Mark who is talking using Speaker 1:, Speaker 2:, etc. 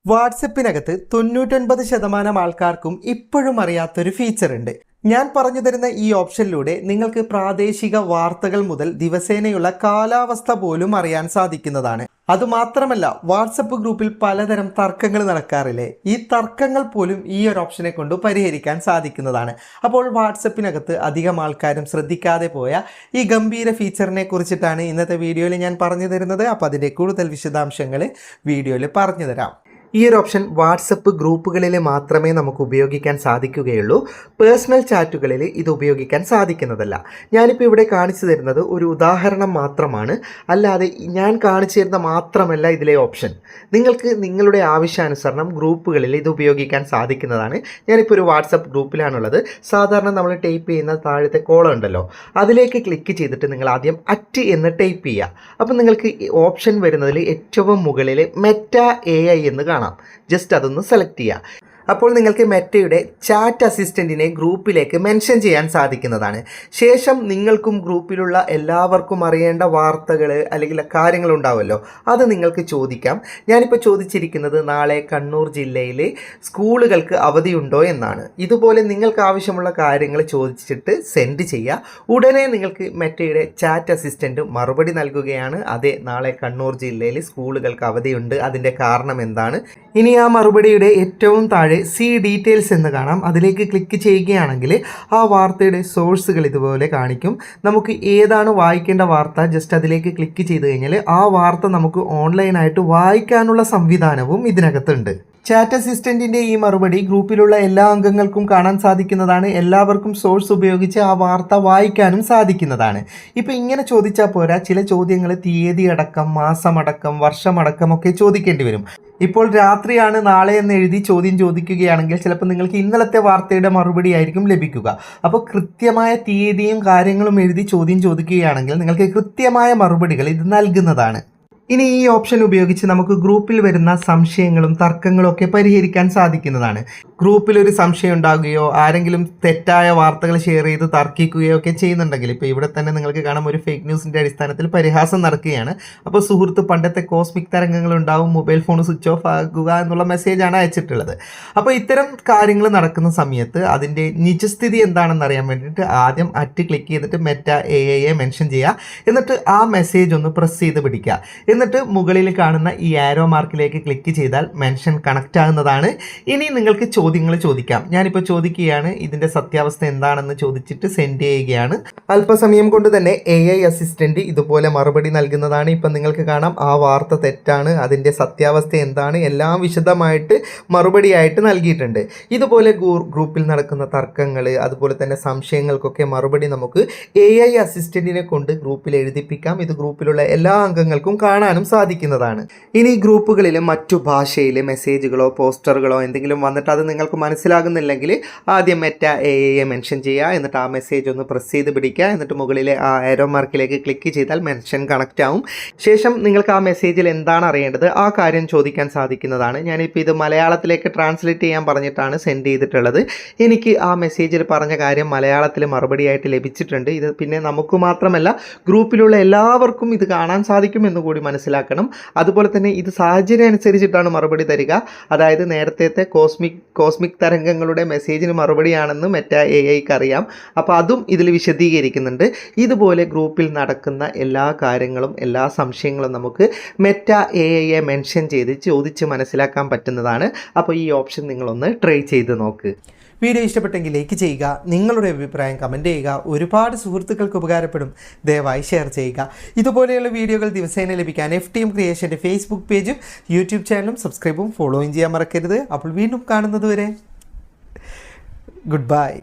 Speaker 1: വാട്സപ്പിനകത്ത് 99% ആൾക്കാർക്കും ഇപ്പോഴും അറിയാത്തൊരു ഫീച്ചർ ഉണ്ട്. ഞാൻ പറഞ്ഞു തരുന്ന ഈ ഓപ്ഷനിലൂടെ നിങ്ങൾക്ക് പ്രാദേശിക വാർത്തകൾ മുതൽ ദിവസേനയുള്ള കാലാവസ്ഥ പോലും അറിയാൻ സാധിക്കുന്നതാണ്. അതുമാത്രമല്ല, വാട്സപ്പ് ഗ്രൂപ്പിൽ പലതരം തർക്കങ്ങൾ നടക്കാറില്ലേ? ഈ തർക്കങ്ങൾ പോലും ഈ ഒരു ഓപ്ഷനെ കൊണ്ട് പരിഹരിക്കാൻ സാധിക്കുന്നതാണ്. അപ്പോൾ വാട്സപ്പിനകത്ത് അധികം ആൾക്കാരും ശ്രദ്ധിക്കാതെ പോയ ഈ ഗംഭീര ഫീച്ചറിനെ കുറിച്ചിട്ടാണ് ഇന്നത്തെ വീഡിയോയിൽ ഞാൻ പറഞ്ഞു തരുന്നത്. അപ്പോൾ അതിൻ്റെ കൂടുതൽ വിശദാംശങ്ങൾ വീഡിയോയിൽ പറഞ്ഞു തരാം. ഈ ഒരു ഓപ്ഷൻ വാട്സപ്പ് ഗ്രൂപ്പുകളിൽ മാത്രമേ നമുക്ക് ഉപയോഗിക്കാൻ സാധിക്കുകയുള്ളൂ. പേഴ്സണൽ ചാറ്റുകളിൽ ഇത് ഉപയോഗിക്കാൻ സാധിക്കുന്നതല്ല. ഞാനിപ്പോൾ ഇവിടെ കാണിച്ചു തരുന്നത് ഒരു ഉദാഹരണം മാത്രമാണ്, അല്ലാതെ ഞാൻ കാണിച്ചു തരുന്ന മാത്രമല്ല ഇതിലെ ഓപ്ഷൻ. നിങ്ങൾക്ക് നിങ്ങളുടെ ആവശ്യാനുസരണം ഗ്രൂപ്പുകളിൽ ഇത് ഉപയോഗിക്കാൻ സാധിക്കുന്നതാണ്. ഞാനിപ്പോൾ ഒരു വാട്സപ്പ് ഗ്രൂപ്പിലാണുള്ളത്. സാധാരണ നമ്മൾ ടൈപ്പ് ചെയ്യുന്ന താഴത്തെ കോളം ഉണ്ടല്ലോ, അതിലേക്ക് ക്ലിക്ക് ചെയ്തിട്ട് നിങ്ങൾ ആദ്യം @ എന്ന് ടൈപ്പ് ചെയ്യുക. അപ്പോൾ നിങ്ങൾക്ക് ഓപ്ഷൻ വരുന്നതിൽ ഏറ്റവും മുകളിൽ മെറ്റ AI എന്ന് കാണാം. ജസ്റ്റ് അതൊന്ന് സെലക്ട് ചെയ്യുക. അപ്പോൾ നിങ്ങൾക്ക് മെറ്റയുടെ ചാറ്റ് അസിസ്റ്റൻറ്റിനെ ഗ്രൂപ്പിലേക്ക് മെൻഷൻ ചെയ്യാൻ സാധിക്കുന്നതാണ്. ശേഷം നിങ്ങൾക്കും ഗ്രൂപ്പിലുള്ള എല്ലാവർക്കും അറിയേണ്ട വാർത്തകൾ അല്ലെങ്കിൽ കാര്യങ്ങൾ ഉണ്ടാവുമല്ലോ, അത് നിങ്ങൾക്ക് ചോദിക്കാം. ഞാനിപ്പോൾ ചോദിച്ചിരിക്കുന്നത് നാളെ കണ്ണൂർ ജില്ലയിൽ സ്കൂളുകൾക്ക് അവധിയുണ്ടോ എന്നാണ്. ഇതുപോലെ നിങ്ങൾക്ക് ആവശ്യമുള്ള കാര്യങ്ങൾ ചോദിച്ചിട്ട് സെൻഡ് ചെയ്യുക. ഉടനെ നിങ്ങൾക്ക് മെറ്റയുടെ ചാറ്റ് അസിസ്റ്റൻറ്റ് മറുപടി നൽകുകയാണ്. അതെ, നാളെ കണ്ണൂർ ജില്ലയിൽ സ്കൂളുകൾക്ക് അവധിയുണ്ട്, അതിൻ്റെ കാരണം എന്താണ്. ഇനി ആ മറുപടിയുടെ ഏറ്റവും താഴെ സി ഡീറ്റെയിൽസ് എന്ന് കാണാം. അതിലേക്ക് ക്ലിക്ക് ചെയ്യുകയാണെങ്കിൽ ആ വാർത്തയുടെ സോഴ്സുകൾ ഇതുപോലെ കാണിക്കും. നമുക്ക് ഏതാണ് വായിക്കേണ്ട വാർത്ത ജസ്റ്റ് അതിലേക്ക് ക്ലിക്ക് ചെയ്ത് കഴിഞ്ഞാൽ ആ വാർത്ത നമുക്ക് ഓൺലൈനായിട്ട് വായിക്കാനുള്ള സംവിധാനവും ഇതിനകത്തുണ്ട്. ചാറ്റ് അസിസ്റ്റൻറ്റിൻ്റെ ഈ മറുപടി ഗ്രൂപ്പിലുള്ള എല്ലാ അംഗങ്ങൾക്കും കാണാൻ സാധിക്കുന്നതാണ്. എല്ലാവർക്കും സോഴ്സ് ഉപയോഗിച്ച് ആ വാർത്ത വായിക്കാനും സാധിക്കുന്നതാണ്. ഇപ്പോൾ ഇങ്ങനെ ചോദിച്ചാൽ പോരാ, ചില ചോദ്യങ്ങൾ തീയതി അടക്കം, മാസമടക്കം, വർഷമടക്കം ഒക്കെ ചോദിക്കേണ്ടി വരും. ഇപ്പോൾ രാത്രിയാണ് നാളെ എന്ന് എഴുതി ചോദ്യം ചോദിക്കുകയാണെങ്കിൽ ചിലപ്പോൾ നിങ്ങൾക്ക് ഇന്നലത്തെ വാർത്തയുടെ മറുപടി ആയിരിക്കും ലഭിക്കുക. അപ്പോൾ കൃത്യമായ തീയതിയും കാര്യങ്ങളും എഴുതി ചോദ്യം ചോദിക്കുകയാണെങ്കിൽ നിങ്ങൾക്ക് കൃത്യമായ മറുപടികൾ ഇത് നൽകുന്നതാണ്. ഇനി ഈ ഓപ്ഷൻ ഉപയോഗിച്ച് നമുക്ക് ഗ്രൂപ്പിൽ വരുന്ന സംശയങ്ങളും തർക്കങ്ങളും ഒക്കെ പരിഹരിക്കാൻ സാധിക്കുന്നതാണ്. ഗ്രൂപ്പിൽ ഒരു സംശയം ഉണ്ടാകുകയോ ആരെങ്കിലും തെറ്റായ വാർത്തകൾ ഷെയർ ചെയ്ത് തർക്കിക്കുകയോ ഒക്കെ ചെയ്യുന്നുണ്ടെങ്കിൽ, ഇപ്പോൾ ഇവിടെ തന്നെ നിങ്ങൾക്ക് കാണാം ഒരു ഫേക്ക് ന്യൂസിൻ്റെ അടിസ്ഥാനത്തിൽ പരിഹാസം നടക്കുകയാണ്. അപ്പോൾ സുഹൃത്ത് പണ്ടത്തെ കോസ്മിക് തരംഗങ്ങൾ ഉണ്ടാവും, മൊബൈൽ ഫോൺ സ്വിച്ച് ഓഫ് ആക്കുക എന്നുള്ള മെസ്സേജാണ് അയച്ചിട്ടുള്ളത്. അപ്പോൾ ഇത്തരം കാര്യങ്ങൾ നടക്കുന്ന സമയത്ത് അതിൻ്റെ നിജസ്ഥിതി എന്താണെന്ന് അറിയാൻ വേണ്ടിയിട്ട് ആദ്യം @ ക്ലിക്ക് ചെയ്തിട്ട് മെറ്റ AI മെൻഷൻ ചെയ്യുക. എന്നിട്ട് ആ മെസ്സേജ് ഒന്ന് പ്രസ് ചെയ്ത് പിടിക്കുക. എന്നിട്ട് മുകളിൽ കാണുന്ന ഈ ആരോ മാർക്കിലേക്ക് ക്ലിക്ക് ചെയ്താൽ മെൻഷൻ കണക്റ്റ് ആകുന്നതാണ്. ഇനി നിങ്ങൾക്ക് ചോദ്യങ്ങൾ ചോദിക്കാം. ഞാനിപ്പോൾ ചോദിക്കുകയാണ്, ഇതിൻ്റെ സത്യാവസ്ഥ എന്താണെന്ന് ചോദിച്ചിട്ട് സെൻഡ് ചെയ്യുകയാണ്. അല്പസമയം കൊണ്ട് തന്നെ AI അസിസ്റ്റൻറ്റ് ഇതുപോലെ മറുപടി നൽകുന്നതാണ്. ഇപ്പം നിങ്ങൾക്ക് കാണാം ആ വാർത്ത തെറ്റാണ്, അതിൻ്റെ സത്യാവസ്ഥ എന്താണ്, എല്ലാം വിശദമായിട്ട് മറുപടിയായിട്ട് നൽകിയിട്ടുണ്ട്. ഇതുപോലെ ഗ്രൂപ്പിൽ നടക്കുന്ന തർക്കങ്ങൾ, അതുപോലെ തന്നെ സംശയങ്ങൾക്കൊക്കെ മറുപടി നമുക്ക് AI അസിസ്റ്റൻറ്റിനെ കൊണ്ട് ഗ്രൂപ്പിൽ എഴുതിപ്പിക്കാം. ഇത് ഗ്രൂപ്പിലുള്ള എല്ലാ അംഗങ്ങൾക്കും കാണാനും സാധിക്കുന്നതാണ്. ഇനി ഗ്രൂപ്പുകളിൽ മറ്റു ഭാഷയിൽ മെസ്സേജുകളോ പോസ്റ്ററുകളോ എന്തെങ്കിലും വന്നിട്ട് അത് നിങ്ങൾക്ക് മനസ്സിലാകുന്നില്ലെങ്കിൽ ആദ്യം മെറ്റ AI മെൻഷൻ ചെയ്യുക. എന്നിട്ട് ആ മെസ്സേജ് ഒന്ന് പ്രസ് ചെയ്ത് പിടിക്കുക. എന്നിട്ട് മുകളിലെ ആ ആരോ മാർക്കിലേക്ക് ക്ലിക്ക് ചെയ്താൽ മെൻഷൻ കണക്റ്റ് ആവും. ശേഷം നിങ്ങൾക്ക് ആ മെസ്സേജിൽ എന്താണ് അറിയേണ്ടത് ആ കാര്യം ചോദിക്കാൻ സാധിക്കുന്നതാണ്. ഞാനിപ്പോൾ ഇത് മലയാളത്തിലേക്ക് ട്രാൻസ്ലേറ്റ് ചെയ്യാൻ പറഞ്ഞിട്ടാണ് സെൻഡ് ചെയ്തിട്ടുള്ളത്. എനിക്ക് ആ മെസ്സേജിൽ പറഞ്ഞ കാര്യം മലയാളത്തിൽ മറുപടിയായിട്ട് ലഭിച്ചിട്ടുണ്ട്. ഇത് പിന്നെ നമുക്ക് മാത്രമല്ല ഗ്രൂപ്പിലുള്ള എല്ലാവർക്കും ഇത് കാണാൻ സാധിക്കും എന്ന് കൂടി മനസ്സിലാക്കണം. അതുപോലെ തന്നെ ഇത് സാഹചര്യം അനുസരിച്ചിട്ടാണ് മറുപടി തരിക. അതായത് നേരത്തെ കോസ്മിക് തരംഗങ്ങളുടെ മെസ്സേജിന് മറുപടിയാണെന്ന് മെറ്റ AIക്ക് അറിയാം. അപ്പോൾ അതും ഇതിൽ വിശദീകരിക്കുന്നുണ്ട്. ഇതുപോലെ ഗ്രൂപ്പിൽ നടക്കുന്ന എല്ലാ കാര്യങ്ങളും എല്ലാ സംശയങ്ങളും നമുക്ക് മെറ്റ AIയെ മെൻഷൻ ചെയ്ത് ചോദിച്ച് മനസ്സിലാക്കാൻ പറ്റുന്നതാണ്. അപ്പോൾ ഈ ഓപ്ഷൻ നിങ്ങളൊന്ന് ട്രൈ ചെയ്ത് നോക്ക്. വീഡിയോ ഇഷ്ടപ്പെട്ടെങ്കിൽ ലൈക്ക് ചെയ്യുക, നിങ്ങളുടെ അഭിപ്രായം കമൻറ്റ് ചെയ്യുക. ഒരുപാട് സുഹൃത്തുക്കൾക്ക് ഉപകാരപ്പെടും, ദയവായി ഷെയർ ചെയ്യുക. ഇതുപോലെയുള്ള വീഡിയോകൾ ദിവസേന ലഭിക്കാൻ FTM ക്രിയേഷൻ്റെ ഫേസ്ബുക്ക് പേജും യൂട്യൂബ് ചാനലും സബ്സ്ക്രൈബും ഫോളോയും ചെയ്യാൻ മറക്കരുത്. അപ്പോൾ വീണ്ടും കാണുന്നത് വരെ ഗുഡ് ബൈ.